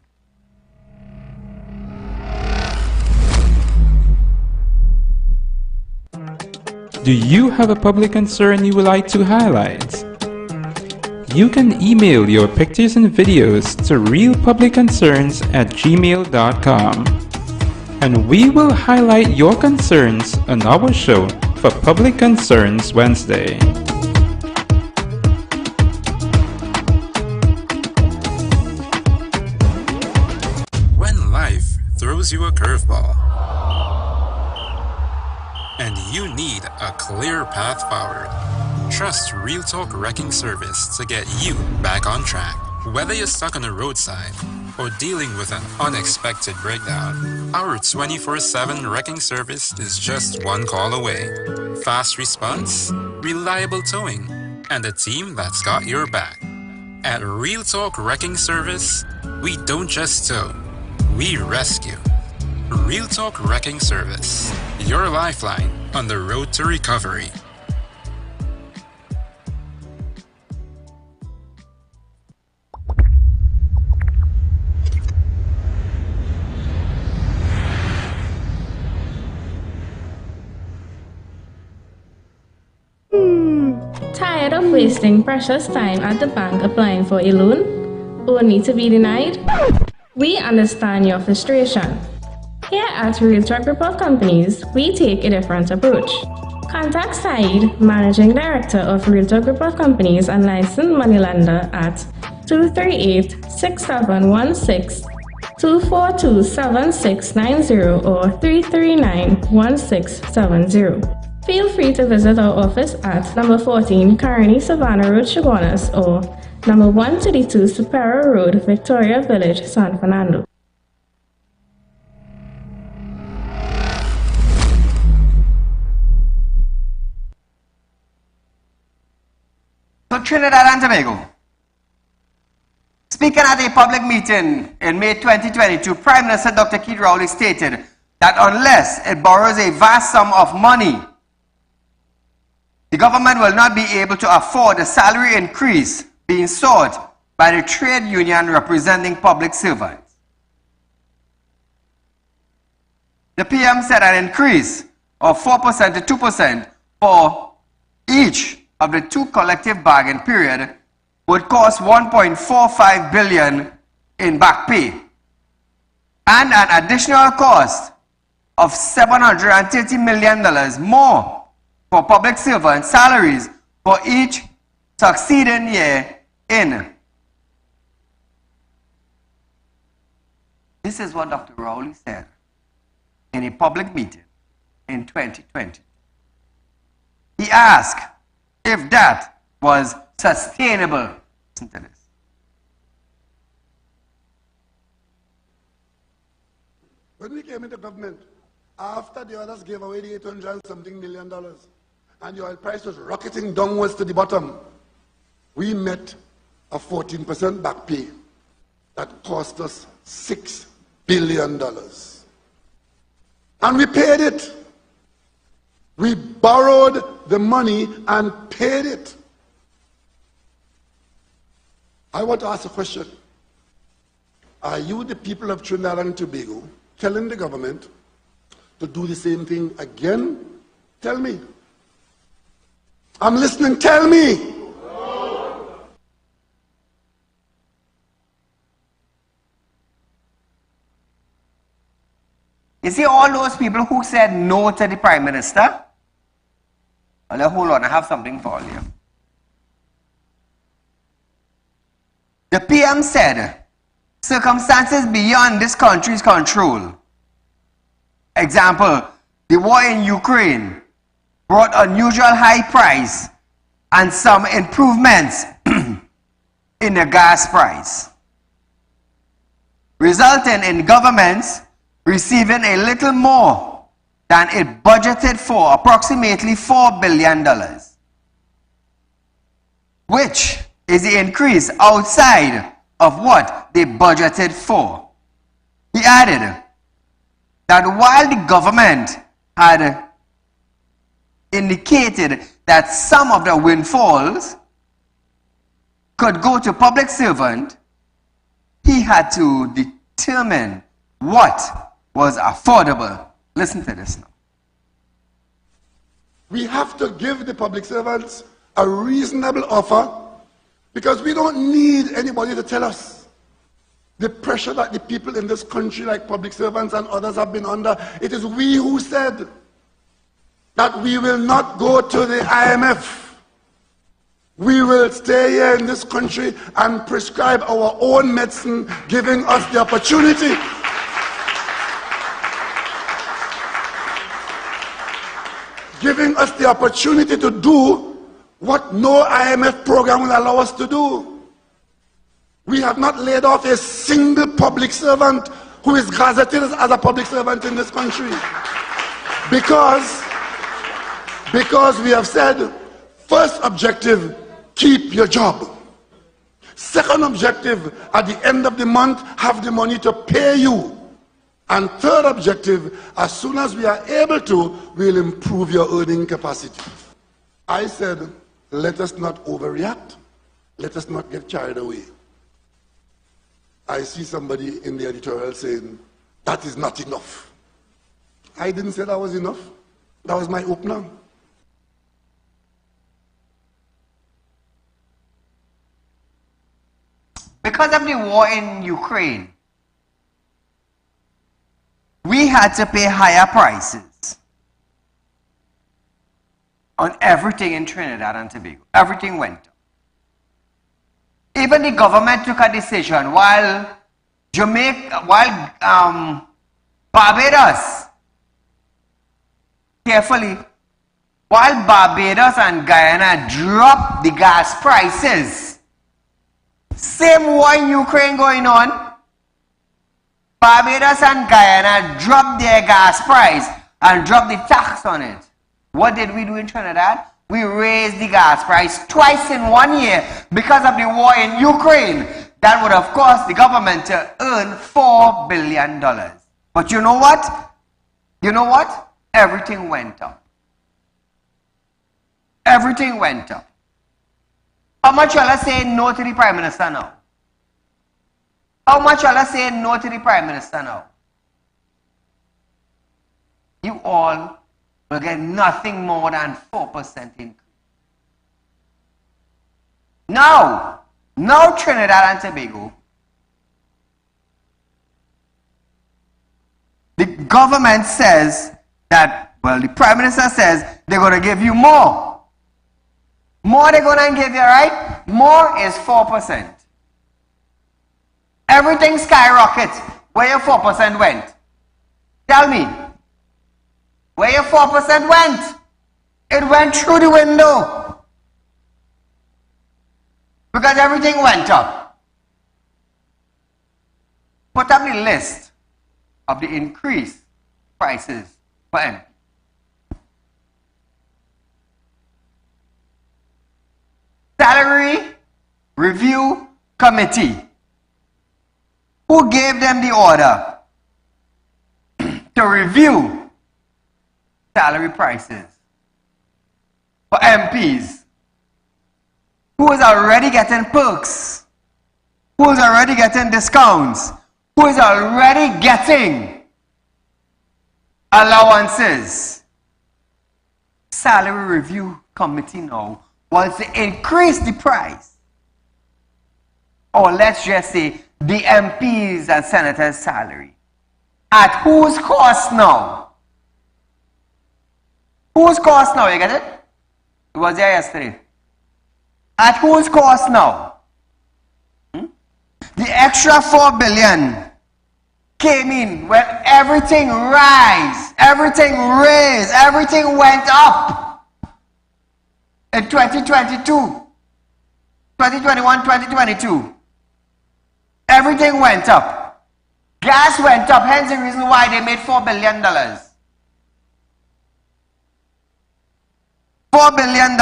Do you have a public concern you would like to highlight? You can email your pictures and videos to realpublicconcerns@gmail.com, and we will highlight your concerns on our show for Public Concerns Wednesday. throws you a curveball. And you need a clear path forward. Trust Real Talk Wrecking Service to get you back on track. Whether you're stuck on the roadside or dealing with an unexpected breakdown, our 24/7 wrecking service is just one call away. Fast response, reliable towing, and a team that's got your back. At Real Talk Wrecking Service, we don't just tow, we rescue. Real Talk Wrecking Service, your lifeline on the road to recovery. Tired of wasting precious time at the bank applying for a loan, only to be denied? We understand your frustration. Here at Real Talk Report Companies, we take a different approach. Contact Saieed, Managing Director of Real Talk Report Companies and licensed moneylender at 238-6716, 242-7690 or 339-1670. Feel free to visit our office at number 14 Carney Savannah Road, Chaguanas, or number 132 Superior Road, Victoria Village, San Fernando. So Trinidad and Tobago. Speaking at a public meeting in May 2022, Prime Minister Dr. Keith Rowley stated that unless it borrows a vast sum of money, the government will not be able to afford the salary increase being sought by the trade union representing public servants. The PM said an increase of 4% to 2% for each of the two collective bargain period would cost $1.45 billion in back pay and an additional cost of $730 million more for public servant salaries for each succeeding year in. This is what Dr. Rowley said in a public meeting in 2020. He asked if that was sustainable. Listen to this. When we came into government, after the others gave away the $800-something million, and the oil price was rocketing downwards to the bottom, we met a 14% back pay that cost us $6 billion. And we paid it. We borrowed the money and paid it. I want to ask a question. Are you, the people of Trinidad and Tobago, telling the government to do the same thing again? Tell me. I'm listening, tell me. You see all those people who said no to the Prime Minister? Well, hold on, I have something for all you. The PM said, circumstances beyond this country's control. Example, the war in Ukraine brought unusual high price and some improvements in the gas price, resulting in governments receiving a little more than it budgeted for, approximately $4 billion, which is the increase outside of what they budgeted for. He added that while the government had indicated that some of the windfalls could go to public servant, he had to determine what was affordable. Listen to this now. We have to give the public servants a reasonable offer, because we don't need anybody to tell us the pressure that the people in this country, like public servants and others, have been under. It is we who said that we will not go to the IMF. We will stay here in this country and prescribe our own medicine, giving us the opportunity giving us the opportunity to do what no IMF program will allow us to do. We have not laid off a single public servant who is gazetted as a public servant in this country. Because we have said, first objective, keep your job. Second objective, at the end of the month, have the money to pay you. And third objective, as soon as we are able to, we'll improve your earning capacity. I said, let us not overreact. Let us not get carried away. I see somebody in the editorial saying, that is not enough. I didn't say that was enough. That was my opener. Because of the war in Ukraine, we had to pay higher prices on everything in Trinidad and Tobago. Everything went up. Even the government took a decision while Barbados, carefully, while Barbados and Guyana dropped the gas prices, same war in Ukraine going on, Barbados and Guyana dropped their gas price and dropped the tax on it. What did we do in Trinidad? We raised the gas price twice in 1 year because of the war in Ukraine. That would have cost the government to earn $4 billion. But you know what? You know what? Everything went up. Everything went up. How much shall I say no to the Prime Minister now? How much shall I say no to the Prime Minister now? You all will get nothing more than 4% increase. Now Trinidad and Tobago, the government says that, well, the Prime Minister says they're going to give you more. More they're going to give you, right? More is 4%. Everything skyrockets. Where your 4% went? Tell me. Where your 4% went? It went through the window. Because everything went up. Put up the list of the increased prices for MP. Salary Review Committee. Who gave them the order to review salary prices for MPs? Who is already getting perks? Who is already getting discounts? Who is already getting allowances? Salary Review Committee now wants to increase the price. Or let's just say the MPs and senators' salary. At whose cost now? Whose cost now? You get it? It was there yesterday. At whose cost now? The extra $4 billion came in when everything rise, everything raised, everything went up in 2022, 2021, 2022. Everything went up. Gas went up, hence the reason why they made $4 billion. $4 billion.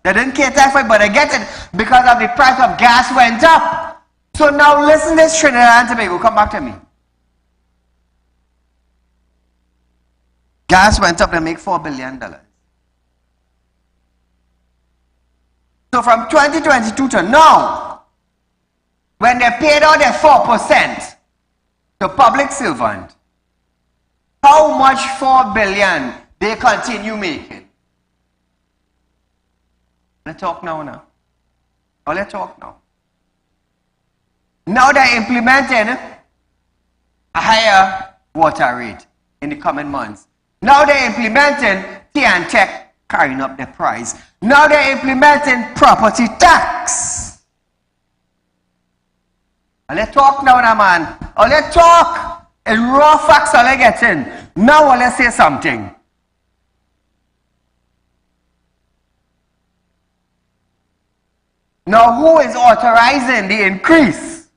They didn't cater for it, but they get it because of the price of gas went up. So now listen to this, Trinidad and Tobago, come back to me. Gas went up, they make $4 billion. So from 2022 to now, when they paid out their 4% to public servant, how much $4 billion they continue making? Let's talk now. Oh, let's talk now. Now they're implementing a higher water rate in the coming months. Now they're implementing tea and tech carrying up the price. Now they're implementing property tax. Let's talk now, man. Oh, let's talk. And raw facts are getting. Now let's say something. Now, who is authorizing the increase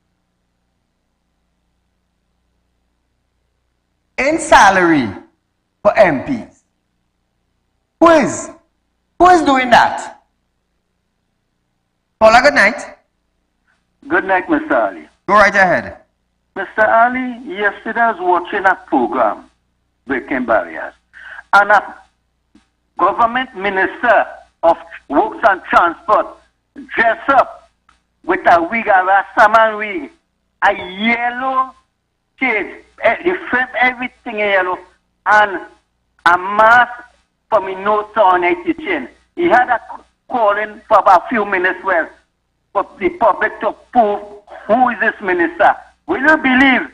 in salary for MPs? Who is doing that? Paula, good night. Good night, Mr. Ali. Go right ahead. Mr. Ali, yesterday I was watching a program, Breaking Barriers, and a government minister of Works and Transport dressed up with a wig, a Rastaman wig, a yellow shade, the frame, everything in yellow, and a mask from his nose on his chin. He had a calling for about a few minutes for the public to prove who is this minister. Will you believe,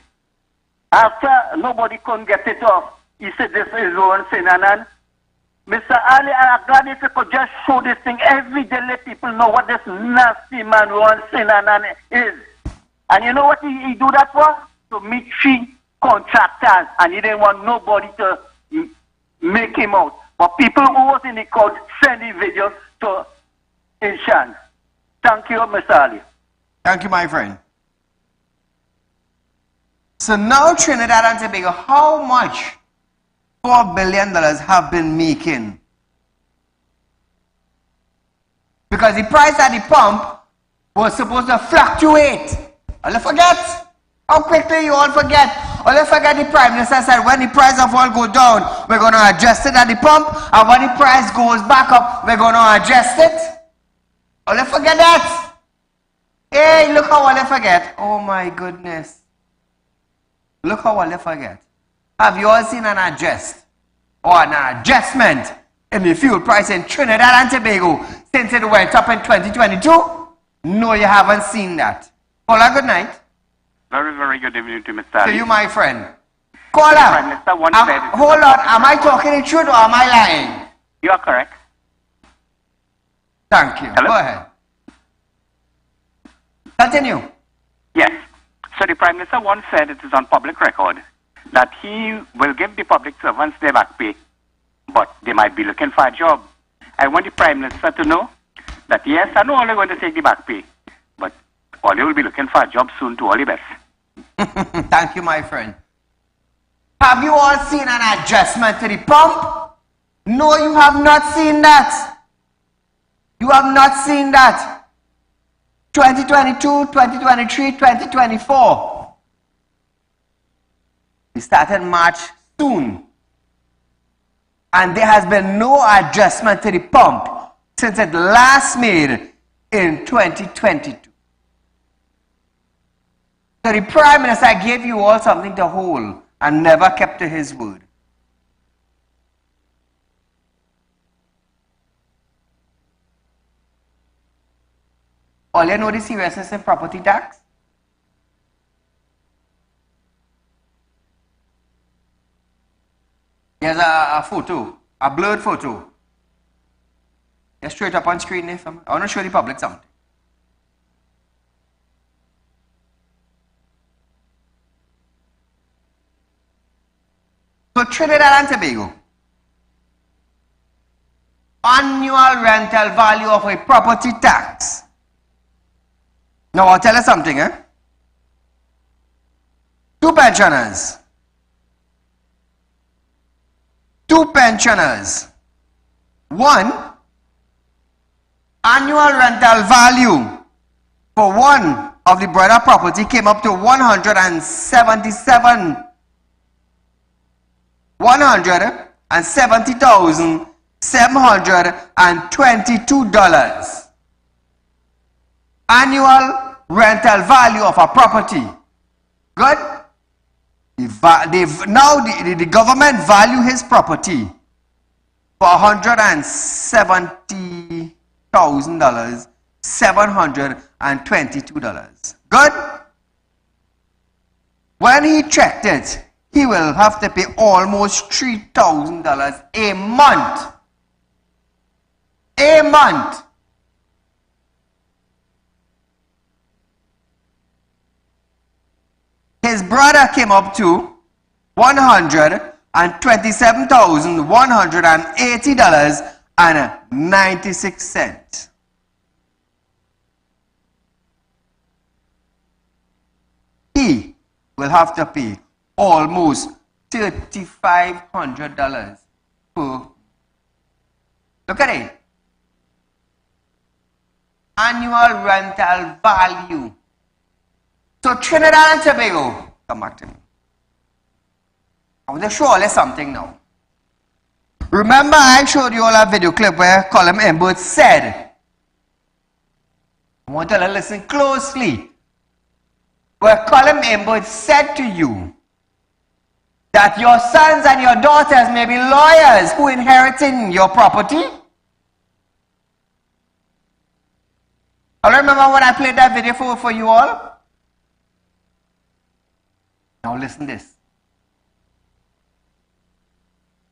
after nobody couldn't get it off, he said this is Ron Sinanan? Mr. Ali, I'm glad if you could just show this thing every day, let people know what this nasty man Ron Sinanan is. And you know what he do that for? To meet 3 contractors, and he didn't want nobody to make him out. But people who was in the crowd send the video to Inshan. Thank you, Mr. Ali. Thank you, my friend. So now Trinidad and Tobago, how much $4 billion have been making? Because the price at the pump was supposed to fluctuate. All you forget? How quickly you all forget? All you forget the Prime Minister said when the price of oil go down, we're going to adjust it at the pump, and when the price goes back up, we're going to adjust it. All you forget that? Hey, look how all you forget. Oh my goodness. Look how all you forget. Have you all seen an adjust or an adjustment in the fuel price in Trinidad and Tobago since it went up in 2022? No, you haven't seen that. Caller, good night. Very, very good evening to Mr. Ali. To you, my friend. Caller, hold on. Am I talking the truth or am I lying? You are correct. Thank you. Hello? Go ahead. Continue. Yes. So the Prime Minister once said, it is on public record, that he will give the public servants their back pay, but they might be looking for a job. I want the Prime Minister to know that yes, I know all are going to take the back pay, but all will be looking for a job soon. To all the best. Thank you, my friend. Have you all seen an adjustment to the pump? No, you have not seen that. You have not seen that. 2022, 2023, 2024. We started March soon. And there has been no adjustment to the pump since it last made in 2022. So the Prime Minister gave you all something to hold and never kept to his word. All you know the seriousness in property tax? Here's a photo, a blurred photo. Just straight up on screen there. I want to show the public something. So Trinidad and Tobago, annual rental value of a property tax. Now I'll tell you something, eh? 2 pensioners. 2 pensioners. 1 annual rental value for one of the brother property came up to $170,722. Annual rental value of a property. Good? Now the government value his property for $170,000, $722. Good? When he checked it, he will have to pay almost $3,000 a month. A month. His brother came up to $127,180.96. will have to pay almost $3,500 per. Look at it. Annual rental value. So Trinidad and Tobago, come back to me. I want to show you something now. Remember I showed you all a video clip where Colin Embert said, I want you to listen closely, where Colin Embert said to you that your sons and your daughters may be lawyers who inheriting your property. I remember when I played that video for you all. Now listen to this.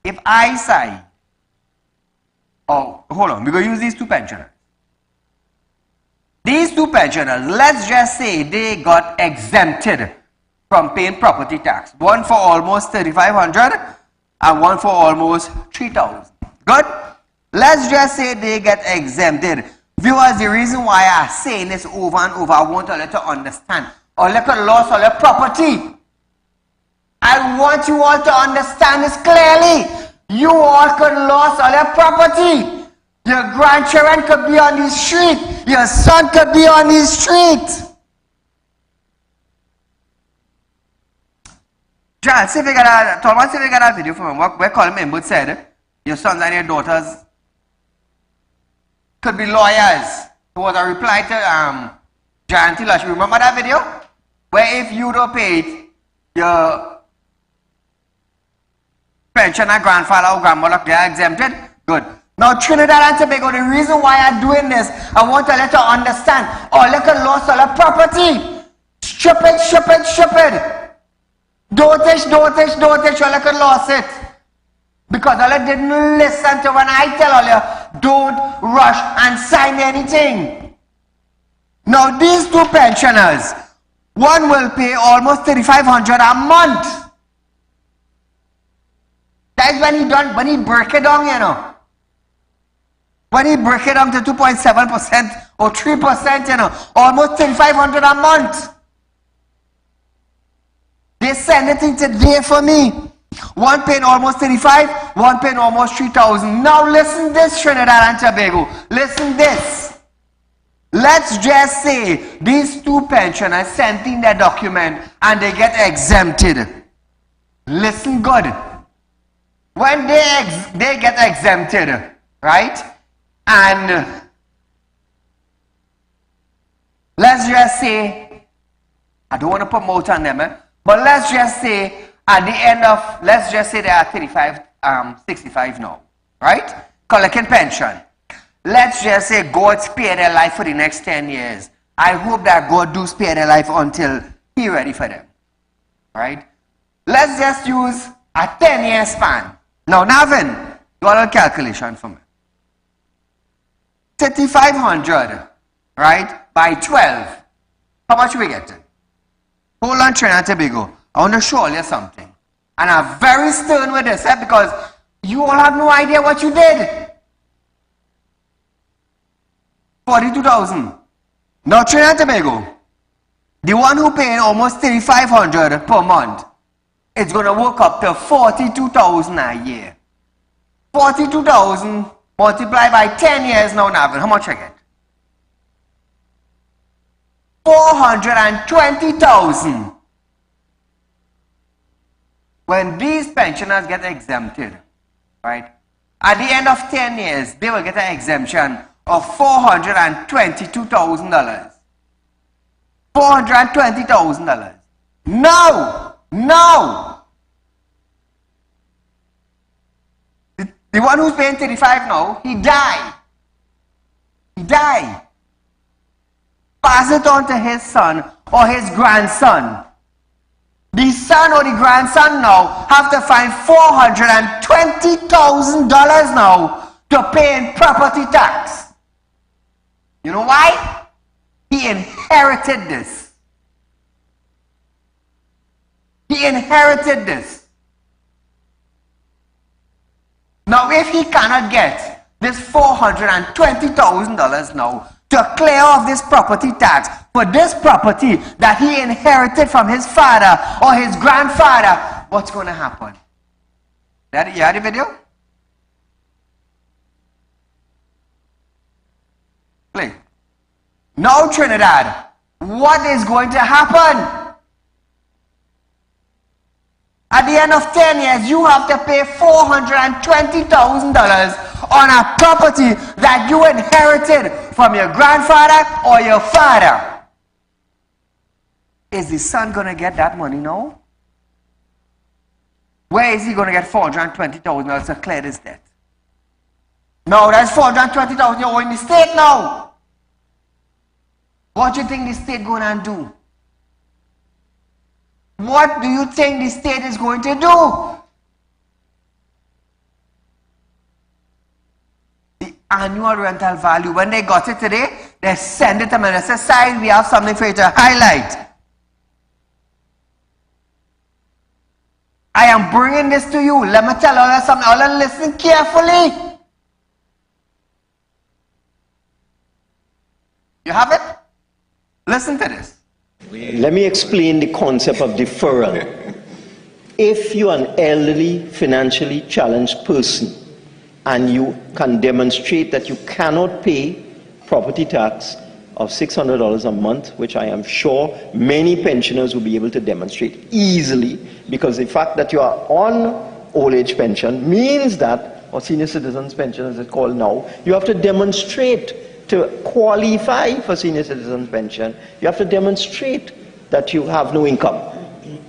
If I say, oh, hold on, we're going to use these two pensioners. These two pensioners, let's just say they got exempted from paying property tax. One for almost $3,500 and one for almost $3,000. Good? Let's just say they get exempted. Viewers, the reason why I'm saying this over and over, I want you to understand. Or look at loss of your property. I want you all to understand this clearly. You all could lose all your property. Your grandchildren could be on the street. Your son could be on the street. John, see if you got a video from him where Colin Embert said your sons and your daughters could be lawyers. It was a reply to John Tilash. Remember that video? Where if you don't pay it, your pensioner, grandfather or grandmother, they are exempted. Good. Now Trinidad and Tobago, the reason why I'm doing this, I want to let you understand. Oh, look at loss of property. Stupid. Don't you look at lost it. Because all you didn't listen to when I tell all you, don't rush and sign anything. Now these two pensioners, one will pay almost $3,500 a month. That's when he break it down, you know. When he break it down to 2.7% or 3%, you know, almost $3,500 a month. They send it in today for me. One paying almost 35, one paying almost 3,000. Now listen this, Trinidad and Tobago. Listen this. Let's just say these two pensioners sent in their document and they get exempted. Listen good. When they get exempted, right? And let's just say, I don't want to promote on them, but let's just say at the end of, let's just say they are 65 now, right? Collecting pension. Let's just say God spare their life for the next 10 years. I hope that God do spare their life until He ready for them, right? Let's just use a 10-year span. Now, Navin, do a calculation for me. 3,500, right, by 12. How much we get? Hold on, Trinidad and Tobago. I want to show you something. And I'm very stern with this, because you all have no idea what you did. 42,000. Now, Trinidad and Tobago, the one who paid almost 3,500 per month, it's going to work up to 42,000 a year. 42,000 multiplied by 10 years now, Navin, how much I get? 420,000. When these pensioners get exempted, right, at the end of 10 years, they will get an exemption of $422,000. $420,000. No! The one who's paying 35 now, he died. Pass it on to his son or his grandson. The son or the grandson now have to find $420,000 now to pay in property tax. You know why? He inherited this. Now, if he cannot get this $420,000 now to to clear off this property tax for this property that he inherited from his father or his grandfather, what's going to happen? You had the video? Play. Now, Trinidad, what is going to happen? At the end of 10 years, you have to pay $420,000 on a property that you inherited from your grandfather or your father. Is the son going to get that money now? Where is he going to get $420,000 to clear this debt? No, that's $420,000 you owe in the state now. What do you think the state going to do? What do you think the state is going to do? The annual rental value, when they got it today, they send it to me and say, Saieed, we have something for you to highlight. I am bringing this to you. Let me tell all of you something. All of you listen carefully. You have it? Listen to this. Let me explain the concept of deferral. If you are an elderly, financially challenged person and you can demonstrate that you cannot pay property tax of $600 a month, which I am sure many pensioners will be able to demonstrate easily, because the fact that you are on old age pension means that, or senior citizens pension as it's called now, you have to demonstrate to qualify for senior citizens pension, you have to demonstrate that you have no income.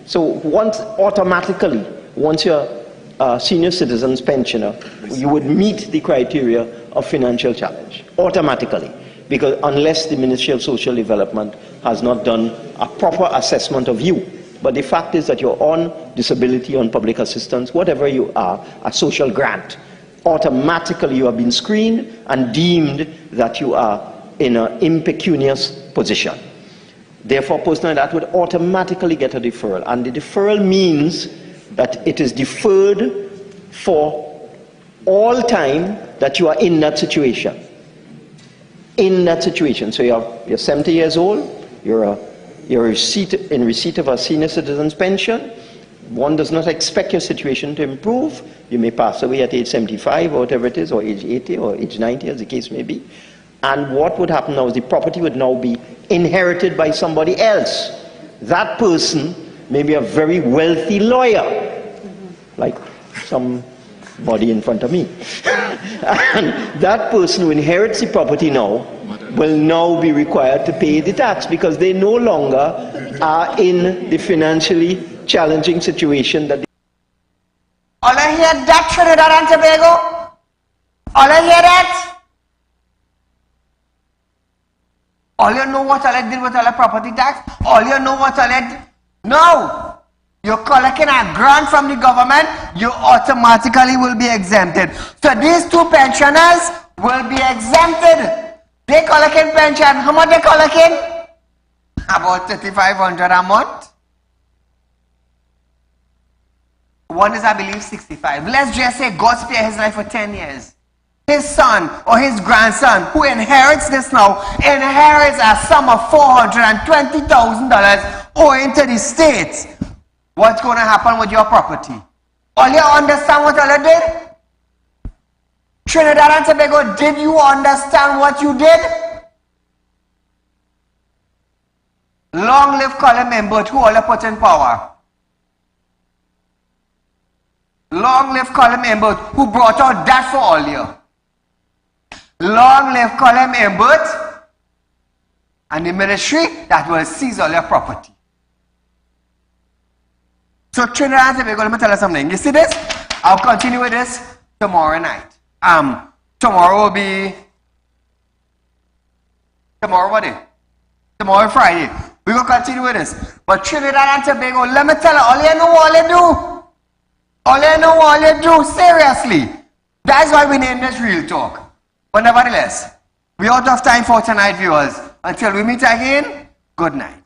So once you're a senior citizens pensioner, you would meet the criteria of financial challenge automatically, because unless the Ministry of Social Development has not done a proper assessment of you. But the fact is that you're on disability, on public assistance, whatever you are, a social grant, automatically you have been screened and deemed that you are in an impecunious position. Therefore, personally, that would automatically get a deferral. And the deferral means that it is deferred for all time that you are in that situation. In that situation. So you're 70 years old, you're in receipt of a senior citizen's pension. One does not expect your situation to improve. You may pass away at age 75 or whatever it is, or age 80 or age 90 as the case may be. And what would happen now is the property would now be inherited by somebody else. That person may be a very wealthy lawyer, like somebody in front of me. And that person who inherits the property now will now be required to pay the tax, because they no longer are in the financially challenging situation that all I hear that, Trinidad and Tobago? All I hear that? All you know what all I did with all the property tax? All you know what all I did? No! You're collecting a grant from the government, you automatically will be exempted. So these two pensioners will be exempted. They collecting pension. How much they collecting? About $3,500 a month. One is, I believe, 65. Let's just say God spare his life for 10 years. His son or his grandson, who inherits this now, inherits a sum of $420,000 owing to the state. What's going to happen with your property? All you understand what all you did? Trinidad and Tobago, did you understand what you did? Long live Colin Membert, who all you put in power. Long live Colin Membert, who brought out that for all you. Long live Colin Membert and the ministry that will seize all your property. So Trinidad and Tobago, let me tell you something. You see this? I'll continue with this tomorrow night. Tomorrow will be... Tomorrow what day? Tomorrow Friday. We will continue with this. But Trinidad and Tobago, let me tell you, all you know all you do. All you know all you do, seriously. That's why we name this Real Talk. But nevertheless, we're out of time for tonight, viewers. Until we meet again, good night.